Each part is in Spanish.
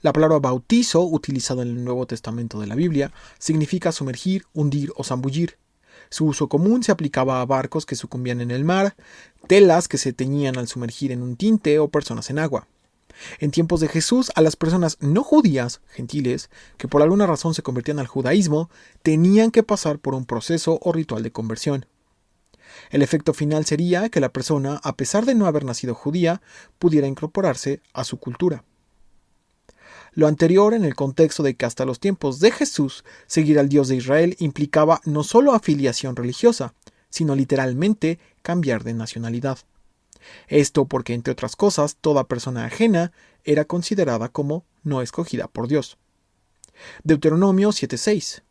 La palabra bautizo, utilizada en el Nuevo Testamento de la Biblia, significa sumergir, hundir o zambullir. Su uso común se aplicaba a barcos que sucumbían en el mar, telas que se teñían al sumergir en un tinte o personas en agua. En tiempos de Jesús, a las personas no judías, gentiles, que por alguna razón se convertían al judaísmo, tenían que pasar por un proceso o ritual de conversión. El efecto final sería que la persona, a pesar de no haber nacido judía, pudiera incorporarse a su cultura. Lo anterior en el contexto de que hasta los tiempos de Jesús seguir al Dios de Israel implicaba no solo afiliación religiosa, sino literalmente cambiar de nacionalidad. Esto porque, entre otras cosas, toda persona ajena era considerada como no escogida por Dios. Deuteronomio 7:6.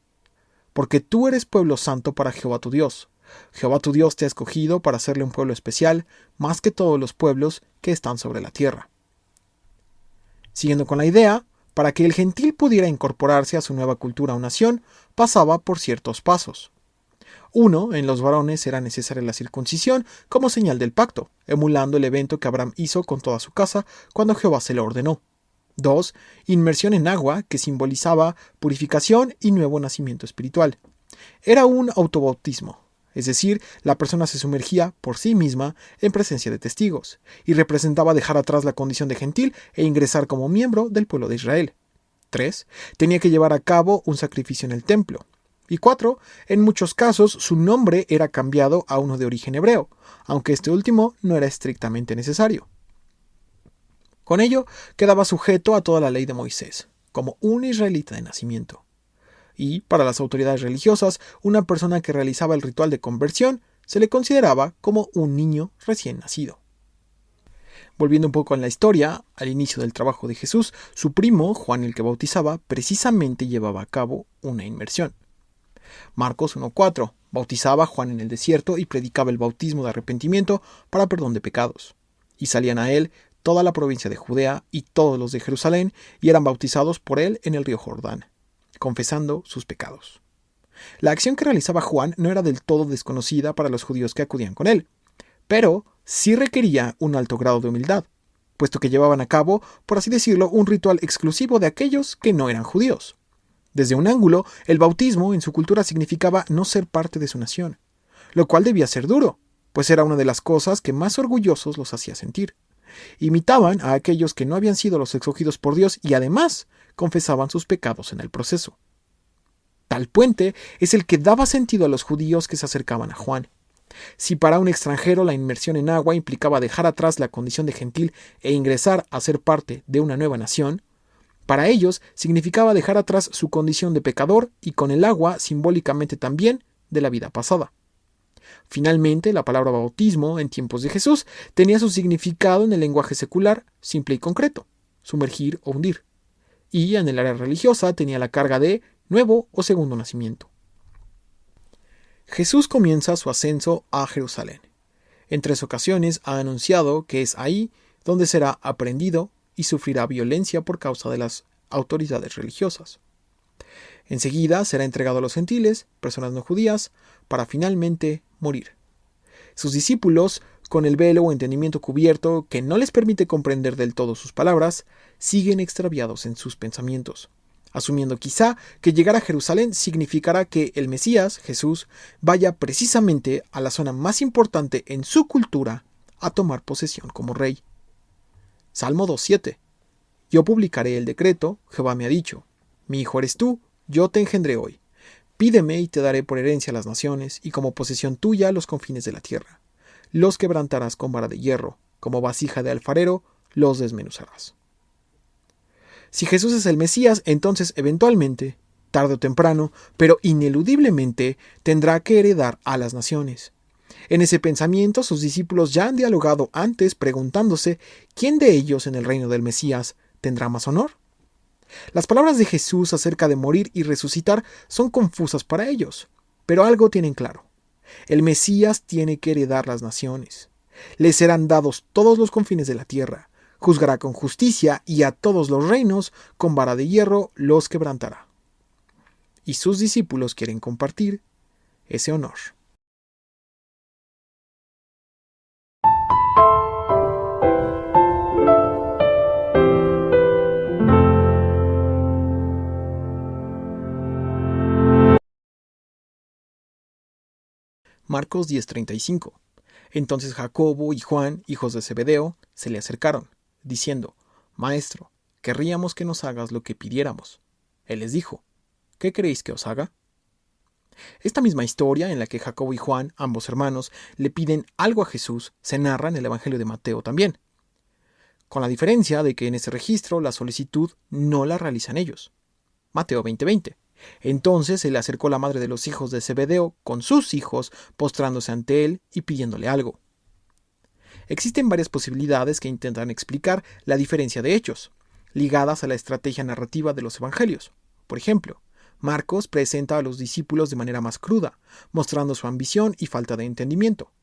Porque tú eres pueblo santo para Jehová tu Dios. Jehová tu Dios te ha escogido para hacerle un pueblo especial, más que todos los pueblos que están sobre la tierra. Siguiendo con la idea, para que el gentil pudiera incorporarse a su nueva cultura o nación, pasaba por ciertos pasos. 1. En los varones era necesaria la circuncisión como señal del pacto, emulando el evento que Abraham hizo con toda su casa cuando Jehová se lo ordenó. 2. Inmersión en agua, que simbolizaba purificación y nuevo nacimiento espiritual. Era un autobautismo, es decir, la persona se sumergía por sí misma en presencia de testigos, y representaba dejar atrás la condición de gentil e ingresar como miembro del pueblo de Israel. 3. Tenía que llevar a cabo un sacrificio en el templo. Y 4. En muchos casos su nombre era cambiado a uno de origen hebreo, aunque este último no era estrictamente necesario. Con ello, quedaba sujeto a toda la ley de Moisés, como un israelita de nacimiento. Y, para las autoridades religiosas, una persona que realizaba el ritual de conversión se le consideraba como un niño recién nacido. Volviendo un poco en la historia, al inicio del trabajo de Jesús, su primo, Juan el que bautizaba, precisamente llevaba a cabo una inmersión. Marcos 1:4. Bautizaba a Juan en el desierto y predicaba el bautismo de arrepentimiento para perdón de pecados. Y salían a él toda la provincia de Judea y todos los de Jerusalén, y eran bautizados por él en el río Jordán, confesando sus pecados. La acción que realizaba Juan no era del todo desconocida para los judíos que acudían con él, pero sí requería un alto grado de humildad, puesto que llevaban a cabo, por así decirlo, un ritual exclusivo de aquellos que no eran judíos. Desde un ángulo, el bautismo en su cultura significaba no ser parte de su nación, lo cual debía ser duro, pues era una de las cosas que más orgullosos los hacía sentir. Imitaban a aquellos que no habían sido los escogidos por Dios y además confesaban sus pecados en el proceso. Tal puente es el que daba sentido a los judíos que se acercaban a Juan. Si para un extranjero la inmersión en agua implicaba dejar atrás la condición de gentil e ingresar a ser parte de una nueva nación, para ellos significaba dejar atrás su condición de pecador y con el agua simbólicamente también de la vida pasada. Finalmente, la palabra bautismo en tiempos de Jesús tenía su significado en el lenguaje secular, simple y concreto, sumergir o hundir, y en el área religiosa tenía la carga de nuevo o segundo nacimiento. Jesús comienza su ascenso a Jerusalén. En 3 ocasiones ha anunciado que es ahí donde será aprehendido y sufrirá violencia por causa de las autoridades religiosas. Enseguida será entregado a los gentiles, personas no judías, para finalmente morir. Sus discípulos, con el velo o entendimiento cubierto que no les permite comprender del todo sus palabras, siguen extraviados en sus pensamientos, asumiendo quizá que llegar a Jerusalén significará que el Mesías, Jesús, vaya precisamente a la zona más importante en su cultura a tomar posesión como rey. Salmo 2:7. Yo publicaré el decreto, Jehová me ha dicho, mi hijo eres tú, yo te engendré hoy. Pídeme y te daré por herencia las naciones, y como posesión tuya los confines de la tierra. Los quebrantarás con vara de hierro, como vasija de alfarero, los desmenuzarás. Si Jesús es el Mesías, entonces eventualmente, tarde o temprano, pero ineludiblemente, tendrá que heredar a las naciones. En ese pensamiento, sus discípulos ya han dialogado antes preguntándose quién de ellos en el reino del Mesías tendrá más honor. Las palabras de Jesús acerca de morir y resucitar son confusas para ellos, pero algo tienen claro. El Mesías tiene que heredar las naciones. Le serán dados todos los confines de la tierra. Juzgará con justicia y a todos los reinos con vara de hierro los quebrantará. Y sus discípulos quieren compartir ese honor. Marcos 10:35. Entonces Jacobo y Juan, hijos de Zebedeo, se le acercaron, diciendo: Maestro, querríamos que nos hagas lo que pidiéramos. Él les dijo: ¿Qué queréis que os haga? Esta misma historia, en la que Jacobo y Juan, ambos hermanos, le piden algo a Jesús, se narra en el Evangelio de Mateo también, con la diferencia de que en ese registro la solicitud no la realizan ellos. Mateo 20:20. Entonces se le acercó la madre de los hijos de Zebedeo con sus hijos, postrándose ante él y pidiéndole algo. Existen varias posibilidades que intentan explicar la diferencia de hechos, ligadas a la estrategia narrativa de los evangelios. Por ejemplo, Marcos presenta a los discípulos de manera más cruda, mostrando su ambición y falta de entendimiento.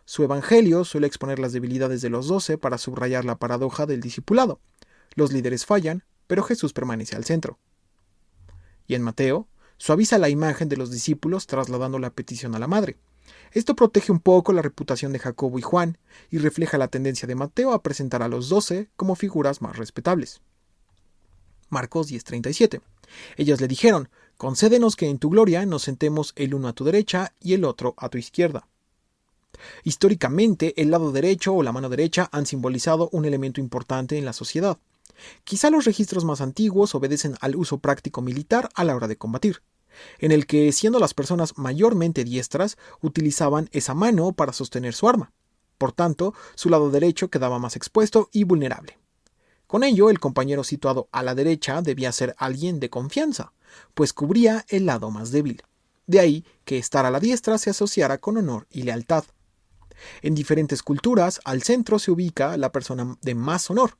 Su evangelio suele exponer las debilidades de los 12 para subrayar la paradoja del discipulado. Los líderes fallan, pero Jesús permanece al centro. Y en Mateo, suaviza la imagen de los discípulos trasladando la petición a la madre. Esto protege un poco la reputación de Jacobo y Juan y refleja la tendencia de Mateo a presentar a los 12 como figuras más respetables. Marcos 10:37. Ellos le dijeron: concédenos que en tu gloria nos sentemos el uno a tu derecha y el otro a tu izquierda. Históricamente, el lado derecho o la mano derecha han simbolizado un elemento importante en la sociedad. Quizá los registros más antiguos obedecen al uso práctico militar a la hora de combatir, en el que, siendo las personas mayormente diestras, utilizaban esa mano para sostener su arma. Por tanto, su lado derecho quedaba más expuesto y vulnerable. Con ello, el compañero situado a la derecha debía ser alguien de confianza, pues cubría el lado más débil. De ahí que estar a la diestra se asociara con honor y lealtad. En diferentes culturas, al centro se ubica la persona de más honor,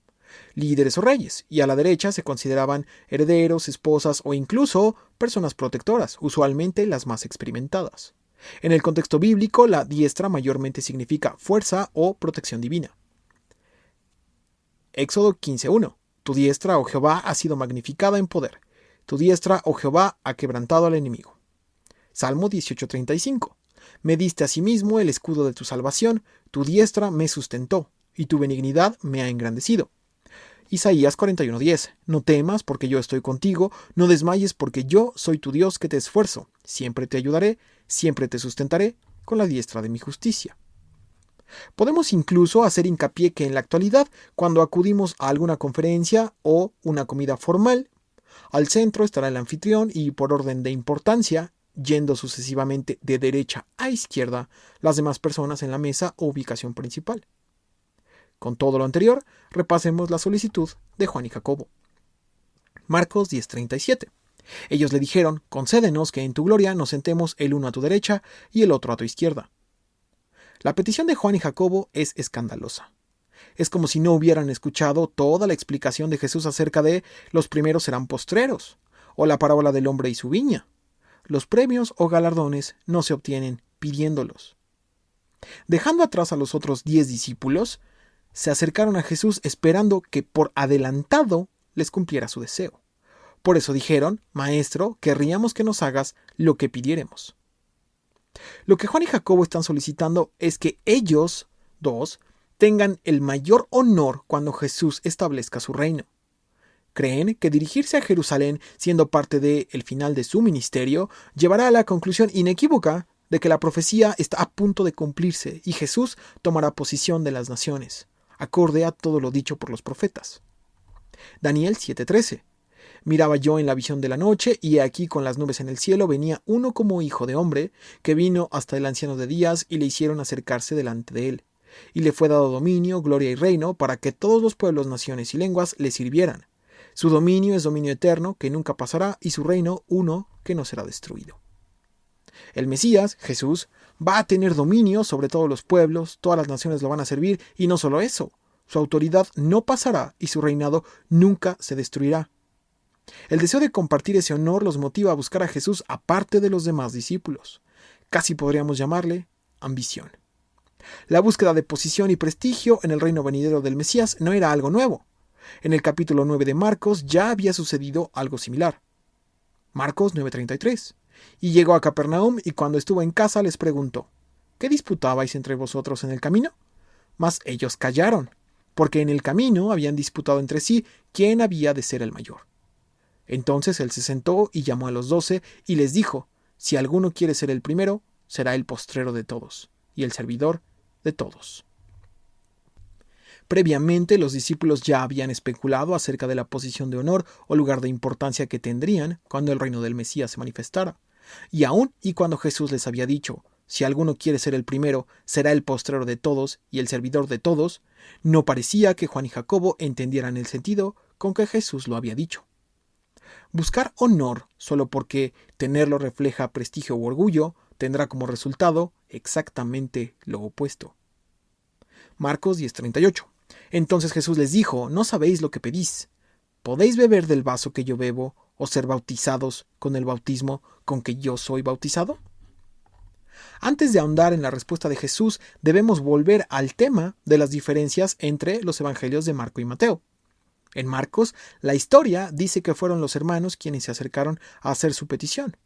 líderes o reyes, y a la derecha se consideraban herederos, esposas o incluso personas protectoras, usualmente las más experimentadas. En el contexto bíblico, la diestra mayormente significa fuerza o protección divina. Éxodo 15:1. Tu diestra, oh Jehová, ha sido magnificada en poder. Tu diestra, oh Jehová, ha quebrantado al enemigo. Salmo 18:35. Me diste asimismo el escudo de tu salvación, tu diestra me sustentó, y tu benignidad me ha engrandecido. Isaías 41:10. No temas, porque yo estoy contigo, no desmayes, porque yo soy tu Dios que te esfuerzo. Siempre te ayudaré, siempre te sustentaré con la diestra de mi justicia. Podemos incluso hacer hincapié que en la actualidad, cuando acudimos a alguna conferencia o una comida formal, al centro estará el anfitrión y, por orden de importancia, yendo sucesivamente de derecha a izquierda, las demás personas en la mesa o ubicación principal. Con todo lo anterior, repasemos la solicitud de Juan y Jacobo. Marcos 10:37. Ellos le dijeron: concédenos que en tu gloria nos sentemos el uno a tu derecha y el otro a tu izquierda. La petición de Juan y Jacobo es escandalosa. Es como si no hubieran escuchado toda la explicación de Jesús acerca de los primeros serán postreros, o la parábola del hombre y su viña. Los premios o galardones no se obtienen pidiéndolos. Dejando atrás a los otros 10 discípulos, se acercaron a Jesús esperando que por adelantado les cumpliera su deseo. Por eso dijeron: Maestro, querríamos que nos hagas lo que pidiéremos. Lo que Juan y Jacobo están solicitando es que ellos dos tengan el mayor honor cuando Jesús establezca su reino. Creen que dirigirse a Jerusalén, siendo parte del final de su ministerio, llevará a la conclusión inequívoca de que la profecía está a punto de cumplirse y Jesús tomará posesión de las naciones, acorde a todo lo dicho por los profetas. Daniel 7:13. Miraba yo en la visión de la noche, y he aquí con las nubes en el cielo venía uno como hijo de hombre, que vino hasta el anciano de días, y le hicieron acercarse delante de él. Y le fue dado dominio, gloria y reino, para que todos los pueblos, naciones y lenguas le sirvieran. Su dominio es dominio eterno, que nunca pasará, y su reino uno, que no será destruido. El Mesías, Jesús, va a tener dominio sobre todos los pueblos, todas las naciones lo van a servir, y no solo eso, su autoridad no pasará y su reinado nunca se destruirá. El deseo de compartir ese honor los motiva a buscar a Jesús aparte de los demás discípulos. Casi podríamos llamarle ambición. La búsqueda de posición y prestigio en el reino venidero del Mesías no era algo nuevo. En el capítulo 9 de Marcos ya había sucedido algo similar. Marcos 9:33. Y llegó a Capernaum, y cuando estuvo en casa les preguntó: ¿qué disputabais entre vosotros en el camino? Mas ellos callaron, porque en el camino habían disputado entre sí quién había de ser el mayor. Entonces él se sentó y llamó a los 12 y les dijo: si alguno quiere ser el primero, será el postrero de todos, y el servidor de todos. Previamente, los discípulos ya habían especulado acerca de la posición de honor o lugar de importancia que tendrían cuando el reino del Mesías se manifestara. Y aun y cuando Jesús les había dicho, si alguno quiere ser el primero, será el postrero de todos y el servidor de todos, no parecía que Juan y Jacobo entendieran el sentido con que Jesús lo había dicho. Buscar honor solo porque tenerlo refleja prestigio u orgullo tendrá como resultado exactamente lo opuesto. Marcos 10:38. Entonces Jesús les dijo, no sabéis lo que pedís. ¿Podéis beber del vaso que yo bebo o ser bautizados con el bautismo con que yo soy bautizado? Antes de ahondar en la respuesta de Jesús, debemos volver al tema de las diferencias entre los evangelios de Marco y Mateo. En Marcos, la historia dice que fueron los hermanos quienes se acercaron a hacer su petición.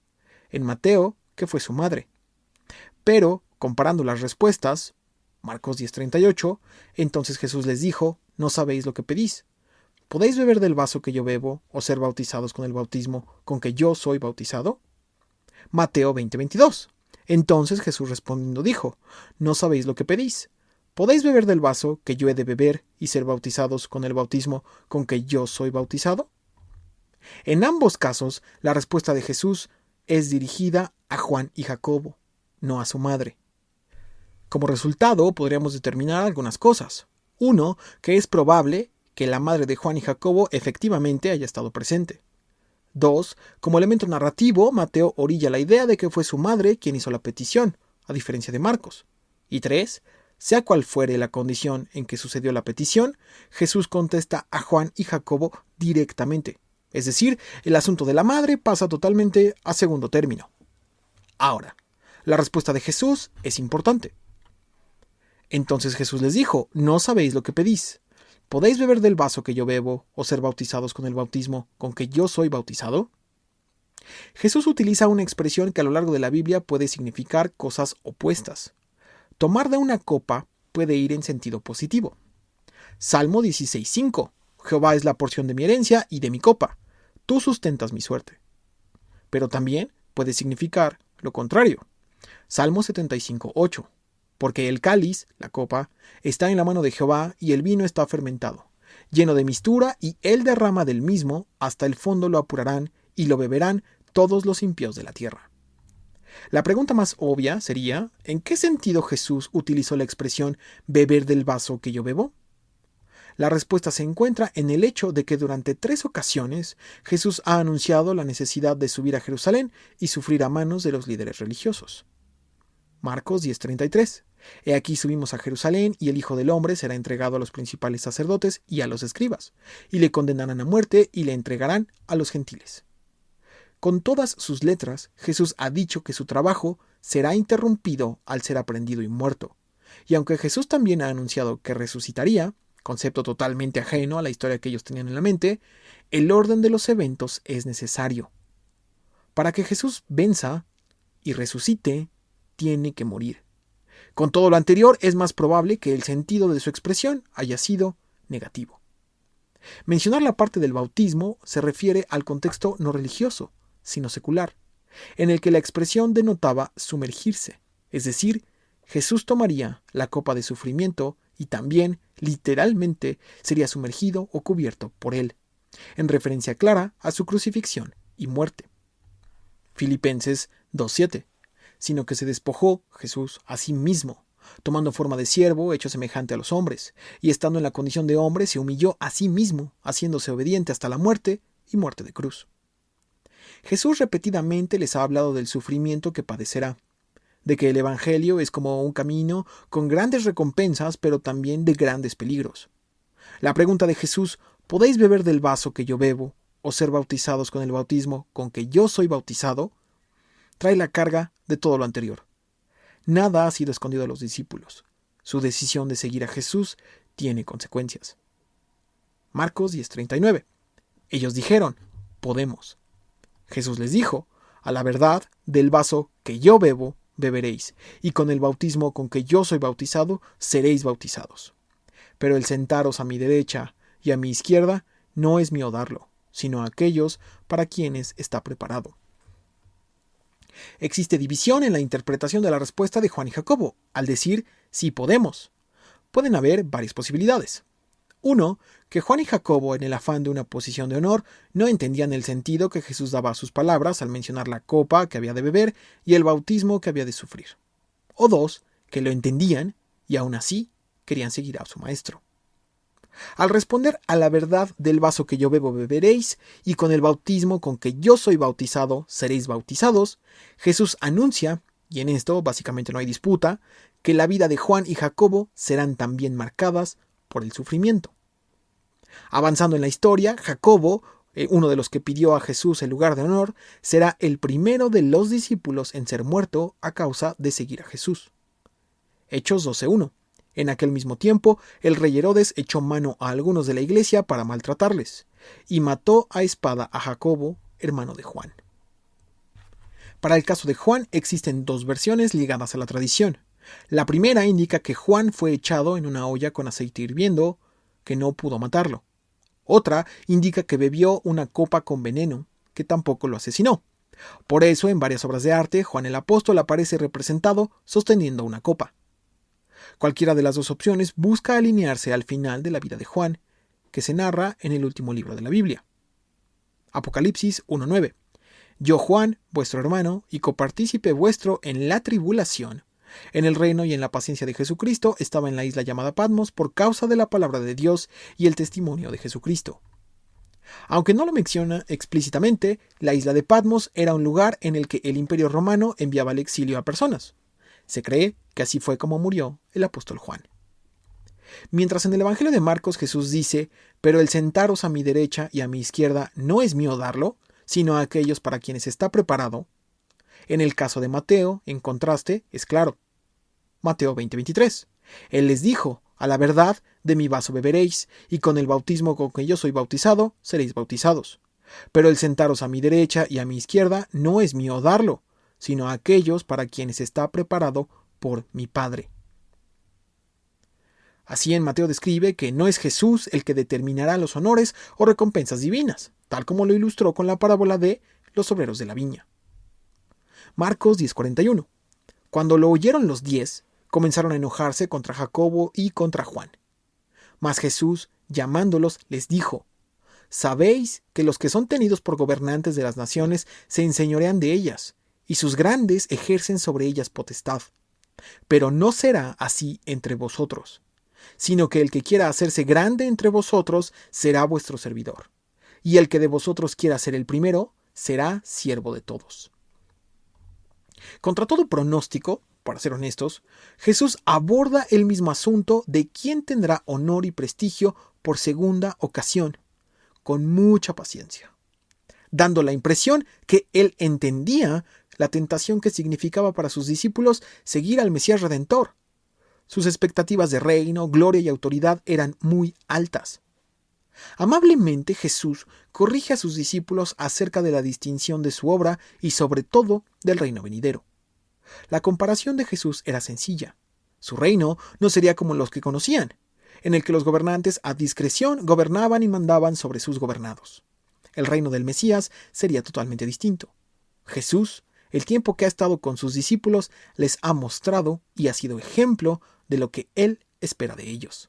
En Mateo, que fue su madre. Pero, comparando las respuestas, Marcos 10:38, entonces Jesús les dijo, no sabéis lo que pedís. ¿Podéis beber del vaso que yo bebo o ser bautizados con el bautismo con que yo soy bautizado? Mateo 20:22. Entonces Jesús respondiendo dijo, no sabéis lo que pedís. ¿Podéis beber del vaso que yo he de beber y ser bautizados con el bautismo con que yo soy bautizado? En ambos casos, la respuesta de Jesús es dirigida a Juan y Jacobo, no a su madre. Como resultado, podríamos determinar algunas cosas. Uno, que es probable que la madre de Juan y Jacobo efectivamente haya estado presente. 2. Como elemento narrativo, Mateo orilla la idea de que fue su madre quien hizo la petición, a diferencia de Marcos. Y 3. Sea cual fuere la condición en que sucedió la petición, Jesús contesta a Juan y Jacobo directamente. Es decir, el asunto de la madre pasa totalmente a segundo término. Ahora, la respuesta de Jesús es importante. Entonces Jesús les dijo, no sabéis lo que pedís. ¿Podéis beber del vaso que yo bebo o ser bautizados con el bautismo con que yo soy bautizado? Jesús utiliza una expresión que a lo largo de la Biblia puede significar cosas opuestas. Tomar de una copa puede ir en sentido positivo. Salmo 16:5. Jehová es la porción de mi herencia y de mi copa. Tú sustentas mi suerte. Pero también puede significar lo contrario. Salmo 75:8. Porque el cáliz, la copa, está en la mano de Jehová y el vino está fermentado, lleno de mistura, y él derrama del mismo, hasta el fondo lo apurarán y lo beberán todos los impíos de la tierra. La pregunta más obvia sería, ¿en qué sentido Jesús utilizó la expresión beber del vaso que yo bebo? La respuesta se encuentra en el hecho de que durante 3 ocasiones Jesús ha anunciado la necesidad de subir a Jerusalén y sufrir a manos de los líderes religiosos. Marcos 10:33. He aquí subimos a Jerusalén y el Hijo del Hombre será entregado a los principales sacerdotes y a los escribas, y le condenarán a muerte y le entregarán a los gentiles. Con todas sus letras, Jesús ha dicho que su trabajo será interrumpido al ser aprehendido y muerto. Y aunque Jesús también ha anunciado que resucitaría, concepto totalmente ajeno a la historia que ellos tenían en la mente, el orden de los eventos es necesario. Para que Jesús venza y resucite, tiene que morir. Con todo lo anterior, es más probable que el sentido de su expresión haya sido negativo. Mencionar la parte del bautismo se refiere al contexto no religioso, sino secular, en el que la expresión denotaba sumergirse, es decir, Jesús tomaría la copa de sufrimiento y también, literalmente, sería sumergido o cubierto por él, en referencia clara a su crucifixión y muerte. Filipenses 2:7. Sino que se despojó Jesús a sí mismo, tomando forma de siervo, hecho semejante a los hombres, y estando en la condición de hombre, se humilló a sí mismo, haciéndose obediente hasta la muerte y muerte de cruz. Jesús repetidamente les ha hablado del sufrimiento que padecerá, de que el Evangelio es como un camino con grandes recompensas, pero también de grandes peligros. La pregunta de Jesús, ¿podéis beber del vaso que yo bebo, o ser bautizados con el bautismo con que yo soy bautizado?, trae la carga de todo lo anterior. Nada ha sido escondido a los discípulos. Su decisión de seguir a Jesús tiene consecuencias. Marcos 10:39. Ellos dijeron, podemos. Jesús les dijo, a la verdad, del vaso que yo bebo, beberéis, y con el bautismo con que yo soy bautizado, seréis bautizados. Pero el sentaros a mi derecha y a mi izquierda no es mío darlo, sino a aquellos para quienes está preparado. Existe división en la interpretación de la respuesta de Juan y Jacobo, al decir sí podemos. Pueden haber varias posibilidades. 1. Que Juan y Jacobo, en el afán de una posición de honor, no entendían el sentido que Jesús daba a sus palabras al mencionar la copa que había de beber y el bautismo que había de sufrir. O 2. Que lo entendían y aún así querían seguir a su maestro. Al responder a la verdad del vaso que yo bebo beberéis, y con el bautismo con que yo soy bautizado seréis bautizados, Jesús anuncia, y en esto básicamente no hay disputa, que la vida de Juan y Jacobo serán también marcadas por el sufrimiento. Avanzando en la historia, Jacobo, uno de los que pidió a Jesús el lugar de honor, será el primero de los discípulos en ser muerto a causa de seguir a Jesús. Hechos 12:1. En aquel mismo tiempo, el rey Herodes echó mano a algunos de la iglesia para maltratarles, y mató a espada a Jacobo, hermano de Juan. Para el caso de Juan existen dos versiones ligadas a la tradición. La primera indica que Juan fue echado en una olla con aceite hirviendo, que no pudo matarlo. Otra indica que bebió una copa con veneno, que tampoco lo asesinó. Por eso, en varias obras de arte, Juan el Apóstol aparece representado sosteniendo una copa. Cualquiera de las dos opciones busca alinearse al final de la vida de Juan, que se narra en el último libro de la Biblia. Apocalipsis 1:9. Yo, Juan, vuestro hermano, y copartícipe vuestro en la tribulación, en el reino y en la paciencia de Jesucristo, estaba en la isla llamada Patmos por causa de la palabra de Dios y el testimonio de Jesucristo. Aunque no lo menciona explícitamente, la isla de Patmos era un lugar en el que el Imperio Romano enviaba al exilio a personas. Se cree que así fue como murió el apóstol Juan. Mientras en el Evangelio de Marcos Jesús dice, pero el sentaros a mi derecha y a mi izquierda no es mío darlo, sino a aquellos para quienes está preparado. En el caso de Mateo, en contraste, es claro. Mateo 20:23. Él les dijo, a la verdad, de mi vaso beberéis, y con el bautismo con que yo soy bautizado, seréis bautizados. Pero el sentaros a mi derecha y a mi izquierda no es mío darlo, sino a aquellos para quienes está preparado por mi Padre. Así en Mateo describe que no es Jesús el que determinará los honores o recompensas divinas, tal como lo ilustró con la parábola de los obreros de la viña. Marcos 10:41. Cuando lo oyeron los 10, comenzaron a enojarse contra Jacobo y contra Juan. Mas Jesús, llamándolos, les dijo, sabéis que los que son tenidos por gobernantes de las naciones se enseñorean de ellas, y sus grandes ejercen sobre ellas potestad. Pero no será así entre vosotros, sino que el que quiera hacerse grande entre vosotros será vuestro servidor, y el que de vosotros quiera ser el primero será siervo de todos. Contra todo pronóstico, para ser honestos, Jesús aborda el mismo asunto de quién tendrá honor y prestigio por segunda ocasión, con mucha paciencia, dando la impresión que él entendía la tentación que significaba para sus discípulos seguir al Mesías Redentor. Sus expectativas de reino, gloria y autoridad eran muy altas. Amablemente Jesús corrige a sus discípulos acerca de la distinción de su obra y sobre todo del reino venidero. La comparación de Jesús era sencilla. Su reino no sería como los que conocían, en el que los gobernantes a discreción gobernaban y mandaban sobre sus gobernados. El reino del Mesías sería totalmente distinto. Jesús, el tiempo que ha estado con sus discípulos, les ha mostrado y ha sido ejemplo de lo que Él espera de ellos.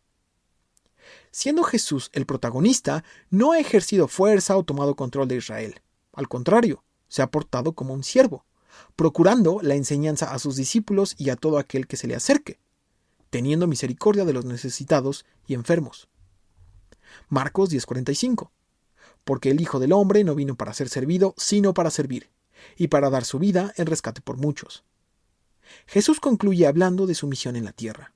Siendo Jesús el protagonista, no ha ejercido fuerza o tomado control de Israel. Al contrario, se ha portado como un siervo, procurando la enseñanza a sus discípulos y a todo aquel que se le acerque, teniendo misericordia de los necesitados y enfermos. Marcos 10:45. Porque el Hijo del Hombre no vino para ser servido, sino para servir, y para dar su vida en rescate por muchos. Jesús concluye hablando de su misión en la tierra.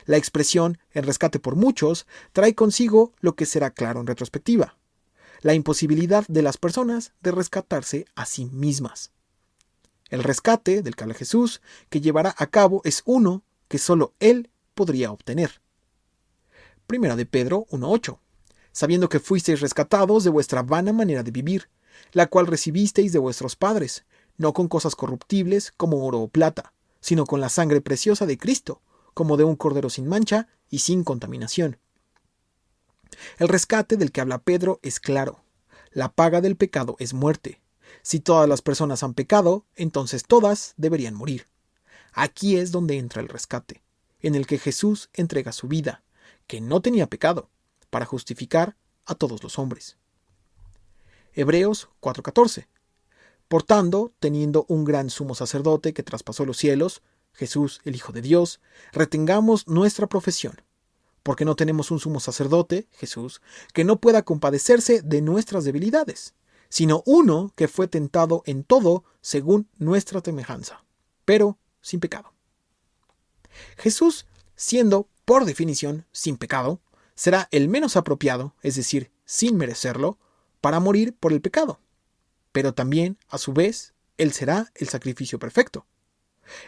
La expresión en rescate por muchos trae consigo lo que será claro en retrospectiva: la imposibilidad de las personas de rescatarse a sí mismas. El rescate del que habla Jesús, que llevará a cabo, es uno que solo Él podría obtener. Primera de Pedro 1:8. Sabiendo que fuisteis rescatados de vuestra vana manera de vivir, la cual recibisteis de vuestros padres, no con cosas corruptibles como oro o plata, sino con la sangre preciosa de Cristo, como de un cordero sin mancha y sin contaminación. El rescate del que habla Pedro es claro. La paga del pecado es muerte, Si todas las personas han pecado, entonces todas deberían morir. Aquí es donde entra el rescate, en el que Jesús entrega su vida, que no tenía pecado, para justificar a todos los hombres. Hebreos 4:14. Por tanto, teniendo un gran sumo sacerdote que traspasó los cielos, Jesús, el Hijo de Dios, retengamos nuestra profesión, porque no tenemos un sumo sacerdote, Jesús, que no pueda compadecerse de nuestras debilidades, sino uno que fue tentado en todo según nuestra semejanza, pero sin pecado. Jesús, siendo, por definición, sin pecado, será el menos apropiado, es decir, sin merecerlo, para morir por el pecado. Pero también, a su vez, Él será el sacrificio perfecto.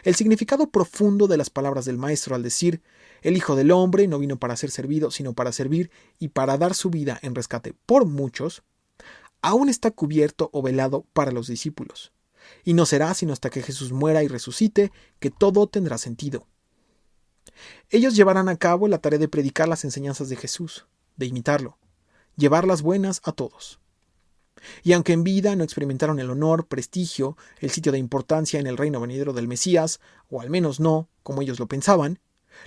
El significado profundo de las palabras del Maestro al decir, el Hijo del Hombre no vino para ser servido, sino para servir y para dar su vida en rescate por muchos, aún está cubierto o velado para los discípulos. Y no será sino hasta que Jesús muera y resucite que todo tendrá sentido. Ellos llevarán a cabo la tarea de predicar las enseñanzas de Jesús, de imitarlo, llevar las buenas a todos. Y aunque en vida no experimentaron el honor, prestigio, el sitio de importancia en el reino venidero del Mesías, o al menos no, como ellos lo pensaban,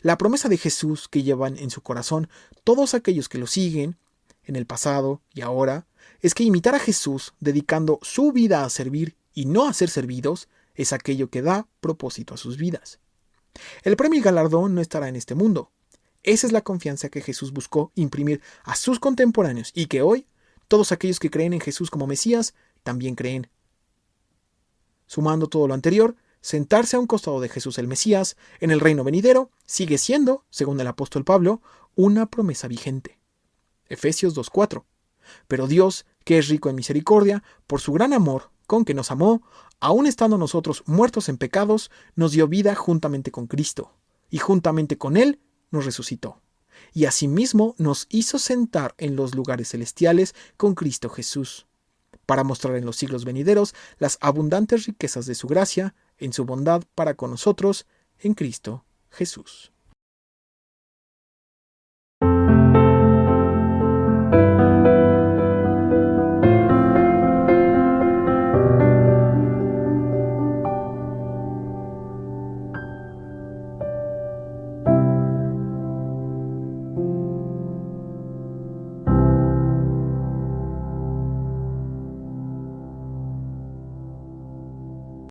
la promesa de Jesús que llevan en su corazón todos aquellos que lo siguen, en el pasado y ahora, es que imitar a Jesús dedicando su vida a servir y no a ser servidos es aquello que da propósito a sus vidas. El premio y galardón no estará en este mundo. Esa es la confianza que Jesús buscó imprimir a sus contemporáneos y que hoy todos aquellos que creen en Jesús como Mesías también creen. Sumando todo lo anterior, sentarse a un costado de Jesús el Mesías en el reino venidero sigue siendo, según el apóstol Pablo, una promesa vigente. Efesios 2:4. Pero Dios, que es rico en misericordia, por su gran amor con que nos amó, aun estando nosotros muertos en pecados, nos dio vida juntamente con Cristo, y juntamente con Él nos resucitó. Y asimismo nos hizo sentar en los lugares celestiales con Cristo Jesús, para mostrar en los siglos venideros las abundantes riquezas de su gracia, en su bondad para con nosotros, en Cristo Jesús.